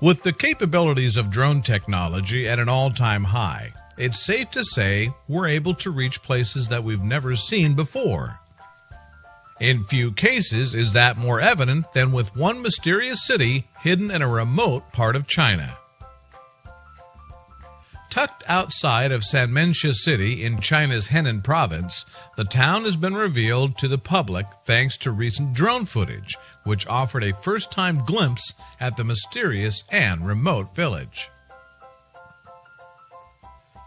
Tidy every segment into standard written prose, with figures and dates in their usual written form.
With the capabilities of drone technology at an all-time high, it's safe to say we're able to reach places that we've never seen before. In few cases is that more evident than with one mysterious city hidden in a remote part of China. Tucked outside of Sanmenxia City in China's Henan province, the town has been revealed to the public thanks to recent drone footage, which offered a first-time glimpse at the mysterious and remote village.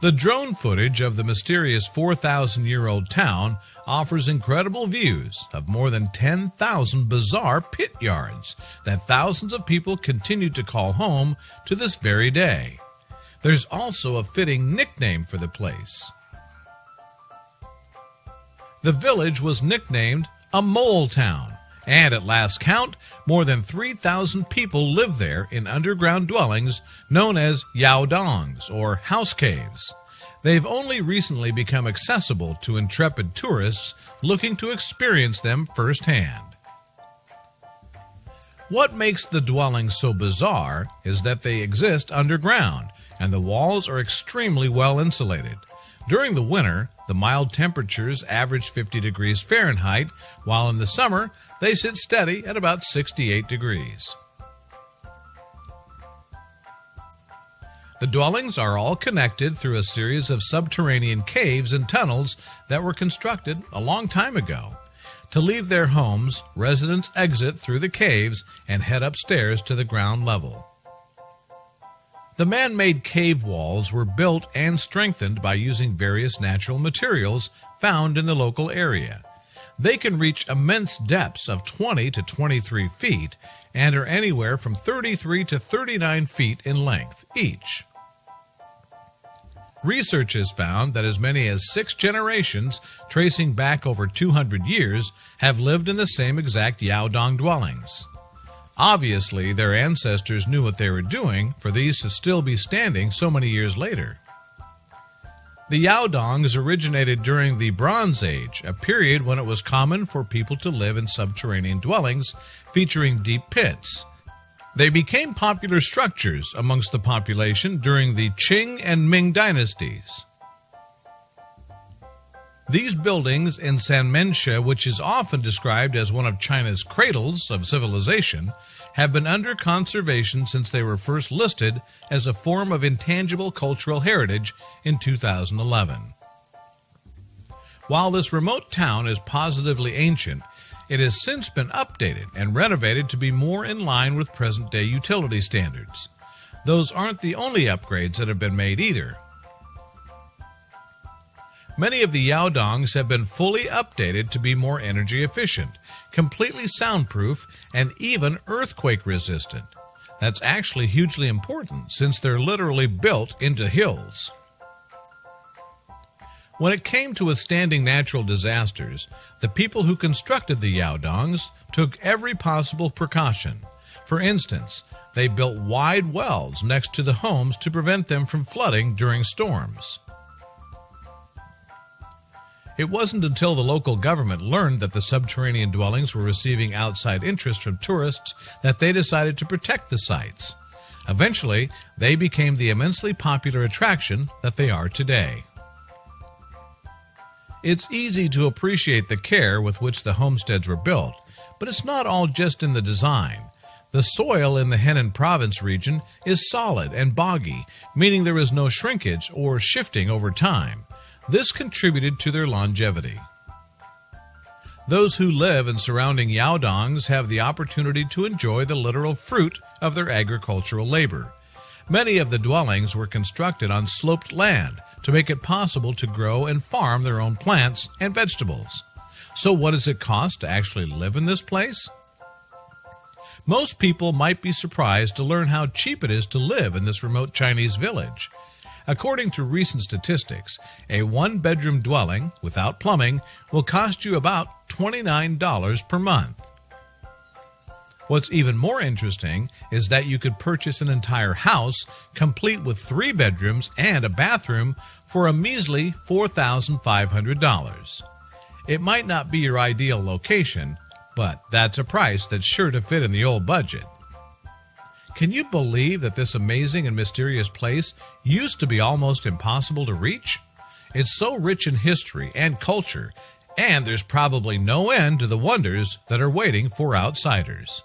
The drone footage of the mysterious 4,000-year-old town offers incredible views of more than 10,000 bizarre pit yards that thousands of people continue to call home to this very day. There's also a fitting nickname for the place. The village was nicknamed a mole town, and at last count, more than 3,000 people live there in underground dwellings known as yaodongs, or house caves. They've only recently become accessible to intrepid tourists looking to experience them firsthand. What makes the dwellings so bizarre is that they exist underground, and the walls are extremely well insulated. During the winter, the mild temperatures average 50 degrees Fahrenheit, while in the summer, they sit steady at about 68 degrees. The dwellings are all connected through a series of subterranean caves and tunnels that were constructed a long time ago. To leave their homes, residents exit through the caves and head upstairs to the ground level. The man-made cave walls were built and strengthened by using various natural materials found in the local area. They can reach immense depths of 20 to 23 feet and are anywhere from 33 to 39 feet in length each. Research has found that as many as 6 generations, tracing back over 200 years, have lived in the same exact yaodong dwellings. Obviously, their ancestors knew what they were doing for these to still be standing so many years later. The yaodongs originated during the Bronze Age, a period when it was common for people to live in subterranean dwellings featuring deep pits. They became popular structures amongst the population during the Qing and Ming dynasties. These buildings in Sanmenxia, which is often described as one of China's cradles of civilization, have been under conservation since they were first listed as a form of intangible cultural heritage in 2011. While this remote town is positively ancient, it has since been updated and renovated to be more in line with present-day utility standards. Those aren't the only upgrades that have been made either. Many of the yaodongs have been fully updated to be more energy efficient, completely soundproof, and even earthquake resistant. That's actually hugely important since they're literally built into hills. When it came to withstanding natural disasters, the people who constructed the yaodongs took every possible precaution. For instance, they built wide wells next to the homes to prevent them from flooding during storms. It wasn't until the local government learned that the subterranean dwellings were receiving outside interest from tourists that they decided to protect the sites. Eventually, they became the immensely popular attraction that they are today. It's easy to appreciate the care with which the homesteads were built, but it's not all just in the design. The soil in the Henan province region is solid and boggy, meaning there is no shrinkage or shifting over time. This contributed to their longevity. Those who live in surrounding yaodongs have the opportunity to enjoy the literal fruit of their agricultural labor. Many of the dwellings were constructed on sloped land to make it possible to grow and farm their own plants and vegetables. So what does it cost to actually live in this place? Most people might be surprised to learn how cheap it is to live in this remote Chinese village. According to recent statistics, a one-bedroom dwelling without plumbing will cost you about $29 per month. What's even more interesting is that you could purchase an entire house complete with 3 bedrooms and a bathroom for a measly $4,500. It might not be your ideal location, but that's a price that's sure to fit in the old budget. Can you believe that this amazing and mysterious place used to be almost impossible to reach? It's so rich in history and culture, and there's probably no end to the wonders that are waiting for outsiders.